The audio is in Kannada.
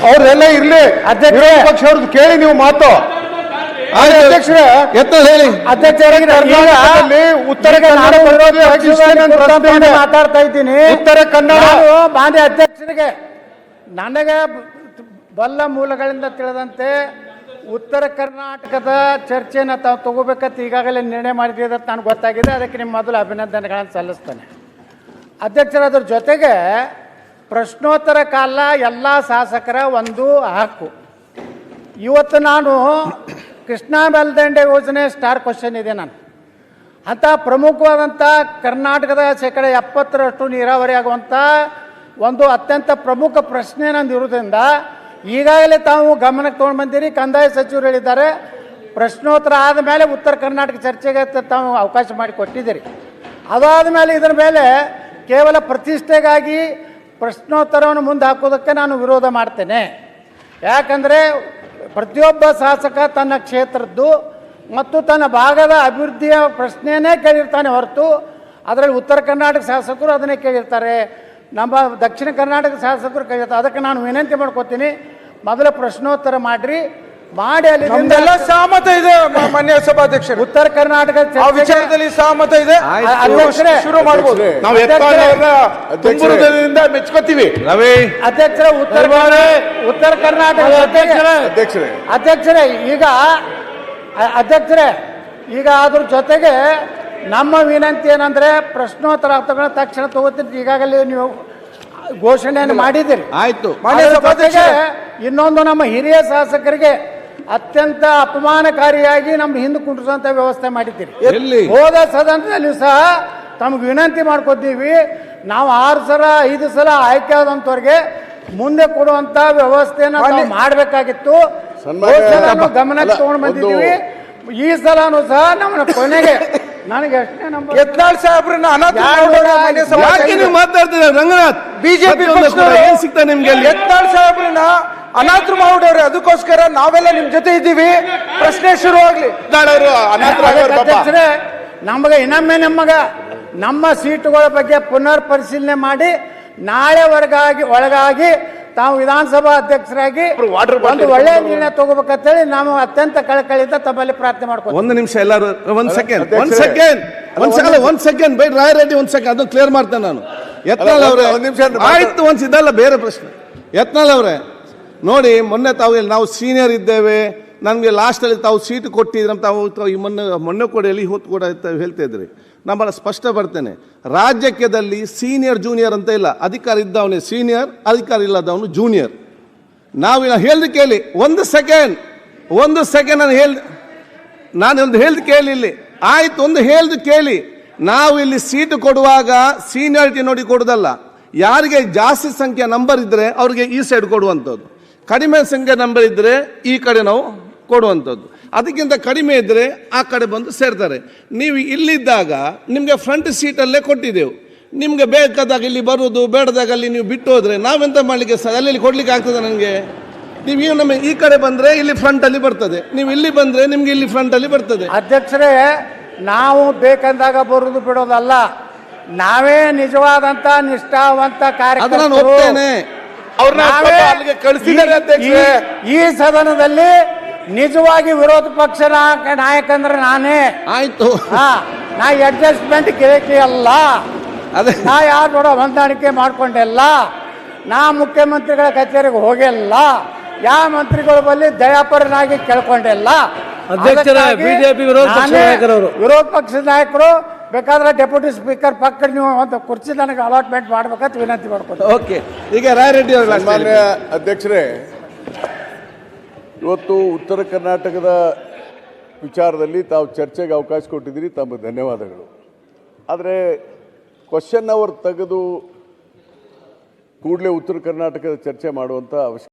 ಅವ್ರೆಲ್ಲ ಇರ್ಲಿ, ಅಧ್ಯಕ್ಷರೇ, ವಿರೋಧ ಪಕ್ಷ ಅವ್ರದ್ದು ಕೇಳಿ ನೀವು ಮಾತು. ಅಧ್ಯಕ್ಷರೇ, ಹೇಳಿ ಅಧ್ಯಕ್ಷರಿಗೆ ಉತ್ತರ ಕನ್ನಡ ಮಾತಾಡ್ತಾ ಇದ್ದೀನಿ. ಉತ್ತರ ಕನ್ನಡ ಮಾನ್ಯ ಅಧ್ಯಕ್ಷರಿಗೆ ನನಗೆ ಬಲ್ಲ ಮೂಲಗಳಿಂದ ತಿಳಿದಂತೆ ಉತ್ತರ ಕರ್ನಾಟಕದ ಚರ್ಚೆಯನ್ನು ತಾವು ತಗೋಬೇಕಂತ ಈಗಾಗಲೇ ನಿರ್ಣಯ ಮಾಡಿದ್ದೀರಿ ಅಂತ ನನಗೆ ಗೊತ್ತಾಗಿದೆ. ಅದಕ್ಕೆ ನಿಮ್ಮ ಮೊದಲು ಅಭಿನಂದನೆಗಳನ್ನು ಸಲ್ಲಿಸ್ತೇನೆ. ಅಧ್ಯಕ್ಷರ, ಅದ್ರ ಜೊತೆಗೆ ಪ್ರಶ್ನೋತ್ತರ ಕಾಲ ಎಲ್ಲ ಶಾಸಕರ ಒಂದು ಹಕ್ಕು. ಇವತ್ತು ನಾನು ಕೃಷ್ಣಾ ಮೇಲ್ದಂಡೆ ಯೋಜನೆ ಸ್ಟಾರ್ ಕ್ವಶನ್ ಇದೆ. ನಾನು ಅಂಥ ಪ್ರಮುಖವಾದಂಥ ಕರ್ನಾಟಕದ 70% ನೀರಾವರಿ ಆಗುವಂಥ ಒಂದು ಅತ್ಯಂತ ಪ್ರಮುಖ ಪ್ರಶ್ನೆ ನಂದು ಇರೋದ್ರಿಂದ ಈಗಾಗಲೇ ತಾವು ಗಮನಕ್ಕೆ ತೊಗೊಂಡು ಬಂದಿರಿ. ಕಂದಾಯ ಸಚಿವರು ಹೇಳಿದ್ದಾರೆ ಪ್ರಶ್ನೋತ್ತರ ಆದಮೇಲೆ ಉತ್ತರ ಕರ್ನಾಟಕ ಚರ್ಚೆಗೆ ತಾವು ಅವಕಾಶ ಮಾಡಿ ಕೊಟ್ಟಿದ್ದೀರಿ. ಅದಾದ ಮೇಲೆ ಇದರ ಮೇಲೆ ಕೇವಲ ಪ್ರತಿಷ್ಠೆಗಾಗಿ ಪ್ರಶ್ನೋತ್ತರವನ್ನು ಮುಂದೆ ಹಾಕೋದಕ್ಕೆ ನಾನು ವಿರೋಧ ಮಾಡ್ತೇನೆ. ಯಾಕಂದರೆ ಪ್ರತಿಯೊಬ್ಬ ಶಾಸಕ ತನ್ನ ಕ್ಷೇತ್ರದ್ದು ಮತ್ತು ತನ್ನ ಭಾಗದ ಅಭಿವೃದ್ಧಿಯ ಪ್ರಶ್ನೆಯೇ ಕೇಳಿರ್ತಾನೆ ಹೊರತು ಅದರಲ್ಲಿ ಉತ್ತರ ಕರ್ನಾಟಕ ಶಾಸಕರು ಅದನ್ನೇ ಕೇಳಿರ್ತಾರೆ, ನಮ್ಮ ದಕ್ಷಿಣ ಕರ್ನಾಟಕ ಶಾಸಕರು ಕೇಳಿರ್ತಾರೆ. ಅದಕ್ಕೆ ನಾನು ವಿನಂತಿ ಮಾಡ್ಕೊತೀನಿ, ಮೊದಲು ಪ್ರಶ್ನೋತ್ತರ ಮಾಡಿ ಅಲ್ಲಿ ಸಹಮತ ಇದೆ. ಮಾನ್ಯ ಸಭಾಧ್ಯಕ್ಷರು, ಉತ್ತರ ಕರ್ನಾಟಕ ವಿಚಾರದಲ್ಲಿ ಸಹಮತ ಇದೆ. ಶುರು ಮಾಡಬಹುದು. ನಾವು ಮೆಚ್ಕೋತೀವಿ. ರವಿ ಅಧ್ಯಕ್ಷರೇ, ಉತ್ತರ ಕರ್ನಾಟಕ ಅಧ್ಯಕ್ಷರೇ ಈಗ ಅದ್ರ ಜೊತೆಗೆ ನಮ್ಮ ವಿನಂತಿ ಏನಂದ್ರೆ ಪ್ರಶ್ನೋತ್ತರ ತಗೊಂಡ ತಕ್ಷಣ ತಗೋತೀನಿ. ಈಗಾಗಲೇ ನೀವು ಘೋಷಣೆಯನ್ನು ಮಾಡಿದ್ದೀರಿ. ಆಯ್ತು. ಇನ್ನೊಂದು ನಮ್ಮ ಹಿರಿಯ ಶಾಸಕರಿಗೆ ಅತ್ಯಂತ ಅಪಮಾನಕಾರಿಯಾಗಿ ನಮ್ಮ ಹಿಂದೆ ಕುಂಡ್ರಿಸುವಂತ ವ್ಯವಸ್ಥೆ ಮಾಡಿದ್ದೀರಿ. ಹೋದ ಸದನದಲ್ಲಿ ಸಹ ತಮಗೆ ವಿನಂತಿ ಮಾಡ್ಕೊತೀವಿ, ನಾವು 6 ಸಲ 5 ಸಲ ಆಯ್ಕೆ ಆದಂತವ್ರಿಗೆ ಮುಂದೆ ಕೊಡುವಂತ ವ್ಯವಸ್ಥೆನ ಮಾಡಬೇಕಾಗಿತ್ತು. ಗಮನಕ್ಕೆ ತಗೊಂಡು ಬಂದಿದ್ದೀವಿ. ಈ ಸಲನೂ ಸಹ ನಮ್ಮ ಕೊನೆಗೆ ನನಗೆ ಎಷ್ಟನೇ ನಂಬರ್ ಯತ್ನಾಳ್ ಸಾಹೇಬ್ರನ್ನ ಮಾತಾಡ್ತಿದ್ದಾರೆ. ರಂಗನಾಥ್ ಬಿಜೆಪಿ ಏನ್ ಸಿಗ್ತಾ ನಿಮ್ಗೆ? ಯತ್ನಾಳ್ ಸಾಹೇಬ್ರನ್ನ ಅನಾಥರು ಮಾಡ್ಬಿಡವ್ರೆ. ಅದಕ್ಕೋಸ್ಕರ ನಾವೆಲ್ಲ ನಿಮ್ ಜೊತೆ ಇದ್ದೀವಿ. ಪ್ರಶ್ನೆ ಶುರು ಆಗ್ಲಿ. ನಮಗೆ ಇನ್ನೊಮ್ಮೆ ನಮ್ಮ ಸೀಟುಗಳ ಬಗ್ಗೆ ಪುನರ್ ಪರಿಶೀಲನೆ ಮಾಡಿ ನಾಳೆ ಒಳಗಾಗಿ ತಾವು ವಿಧಾನಸಭಾ ಅಧ್ಯಕ್ಷರಾಗಿ ಒಂದು ಒಳ್ಳೆಯ ನಿರ್ಣಯ ತಗೋಬೇಕಂತೇಳಿ ನಾವು ಅತ್ಯಂತ ಕಳಕಳಿಯಿಂದ ತಮ್ಮಲ್ಲಿ ಪ್ರಾರ್ಥನೆ ಮಾಡ್ಕೊಂಡು. ಒಂದು ನಿಮಿಷ ಎಲ್ಲರೂ ಒಂದ್ ಸೆಕೆಂಡ್ ಬೈ ರಾಯರೆಡ್ಡಿ ಒಂದ್ ಸೆಕೆಂಡ್ ಅದು ಕ್ಲಿಯರ್ ಮಾಡ್ತೇನೆ ನಾನು. ಯತ್ನಾಳ್ ಅವರೇ ಆಯ್ತು, ಇದಲ್ಲ ಬೇರೆ ಪ್ರಶ್ನೆ. ಯತ್ನಾಳ್ ಅವರೇ ನೋಡಿ, ಮೊನ್ನೆ ತಾವು ನಾವು ಸೀನಿಯರ್ ಇದ್ದೇವೆ, ನಮಗೆ ಲಾಸ್ಟಲ್ಲಿ ತಾವು ಸೀಟ್ ಕೊಟ್ಟಿದ್ರೆ ತಾವು ಮೊನ್ನೆ ಕೂಡ ಎಲ್ಲಿ ಹೊತ್ತು ಕೂಡ ಹೇಳ್ತಾ ಇದ್ರಿ. ನಮ್ಮನ್ನ ಸ್ಪಷ್ಟ ಬರ್ತೇನೆ, ರಾಜ್ಯದಲ್ಲಿ ಸೀನಿಯರ್ ಜೂನಿಯರ್ ಅಂತ ಇಲ್ಲ. ಅಧಿಕಾರ ಇದ್ದವನೇ ಸೀನಿಯರ್, ಅಧಿಕಾರ ಇಲ್ಲದವನು ಜೂನಿಯರ್. ನಾವು ಹೇಳ್ದು ಕೇಳಿ. ಒಂದು ಸೆಕೆಂಡ್ ನಾನು ಹೇಳ್ದು ಕೇಳಿ ಇಲ್ಲಿ. ಆಯ್ತು, ಒಂದು ಹೇಳ್ದು ಕೇಳಿ. ನಾವು ಇಲ್ಲಿ ಸೀಟು ಕೊಡುವಾಗ ಸೀನಿಯಾರಿಟಿ ನೋಡಿ ಕೊಡುದಲ್ಲ. ಯಾರಿಗೆ ಜಾಸ್ತಿ ಸಂಖ್ಯೆ ನಂಬರ್ ಇದ್ರೆ ಅವ್ರಿಗೆ ಈ ಸೈಡ್ ಕೊಡುವಂಥದ್ದು, ಕಡಿಮೆ ಸಂಖ್ಯೆ ನಂಬರ್ ಇದ್ರೆ ಈ ಕಡೆ ನಾವು ಕೊಡುವಂಥದ್ದು. ಅದಕ್ಕಿಂತ ಕಡಿಮೆ ಇದ್ದರೆ ಆ ಕಡೆ ಬಂದು ಸೇರ್ತಾರೆ. ನೀವು ಇಲ್ಲಿದ್ದಾಗ ನಿಮಗೆ ಫ್ರಂಟ್ ಸೀಟಲ್ಲೇ ಕೊಟ್ಟಿದ್ದೆವು. ನಿಮಗೆ ಬೇಕಾದಾಗ ಇಲ್ಲಿ ಬರುವುದು, ಬೇಡದಾಗ ಅಲ್ಲಿ ನೀವು ಬಿಟ್ಟು ಹೋದರೆ ನಾವೆಂತ ಮಾಡಲಿಕ್ಕೆ ಅಲ್ಲಿ ಕೊಡಲಿಕ್ಕೆ ಆಗ್ತದೆ? ನನಗೆ ನೀವು ನಮ್ಮ ಈ ಕಡೆ ಬಂದರೆ ಇಲ್ಲಿ ಫ್ರಂಟಲ್ಲಿ ಬರ್ತದೆ, ನೀವು ಇಲ್ಲಿ ಬಂದರೆ ನಿಮ್ಗೆ ಇಲ್ಲಿ ಫ್ರಂಟಲ್ಲಿ ಬರ್ತದೆ. ಅಧ್ಯಕ್ಷರೇ, ನಾವು ಬೇಕಂದಾಗ ಬರುವುದು ಬಿಡೋದಲ್ಲ, ನಾವೇ ನಿಜವಾದಂತ ನಿಷ್ಠಾವಂತ ಕಾರ್ಯಕರ್ತರು. ಈ ಸದನದಲ್ಲಿ ನಿಜವಾಗಿ ವಿರೋಧ ಪಕ್ಷ ನಾಯಕ ಅಂದ್ರೆ ನಾನೇ. ಆಯ್ತು, ನಾ ಅಡ್ಜಸ್ಟ್ಮೆಂಟ್ ಕೇಳಿಕೆ ಅಲ್ಲ, ನಾ ಯಾರು ನೋಡೋ ಹೊಂದಾಣಿಕೆ ಮಾಡ್ಕೊಂಡೆಲ್ಲ, ನಾ ಮುಖ್ಯಮಂತ್ರಿಗಳ ಕಚೇರಿಗೆ ಹೋಗಿಲ್ಲ, ಯಾವ ಮಂತ್ರಿಗಳ ಬಳಿ ದಯಾಪರನಾಗಿ ಕೇಳ್ಕೊಂಡೆಲ್ಲ. ಬಿಜೆಪಿ ವಿರೋಧ ಪಕ್ಷದ ನಾಯಕರು ಬೇಕಾದ್ರೆ ಡೆಪ್ಯೂಟಿ ಸ್ಪೀಕರ್ ಪಕ್ಕ ನೀವು ಒಂದು ಕುರ್ಚಿ ನನಗೆ ಅಲಾಟ್ಮೆಂಟ್ ಮಾಡ್ಬೇಕಂತ ವಿನಂತಿ ಮಾಡ್ಕೊಂಡು. ಓಕೆ, ಈಗ ರಾಯರೆಡ್ಡಿ ಮಾನ್ಯ ಅಧ್ಯಕ್ಷರೇ, ಇವತ್ತು ಉತ್ತರ ಕರ್ನಾಟಕದ ವಿಚಾರದಲ್ಲಿ ತಾವು ಚರ್ಚೆಗೆ ಅವಕಾಶ ಕೊಟ್ಟಿದ್ದೀರಿ, ತಮ್ಮ ಧನ್ಯವಾದಗಳು. ಆದರೆ ಕ್ವಶನ್ ಅವರ್ ತೆಗೆದು ಕೂಡಲೇ ಉತ್ತರ ಕರ್ನಾಟಕದ ಚರ್ಚೆ ಮಾಡುವಂಥ ಅವಶ್ಯಕತೆ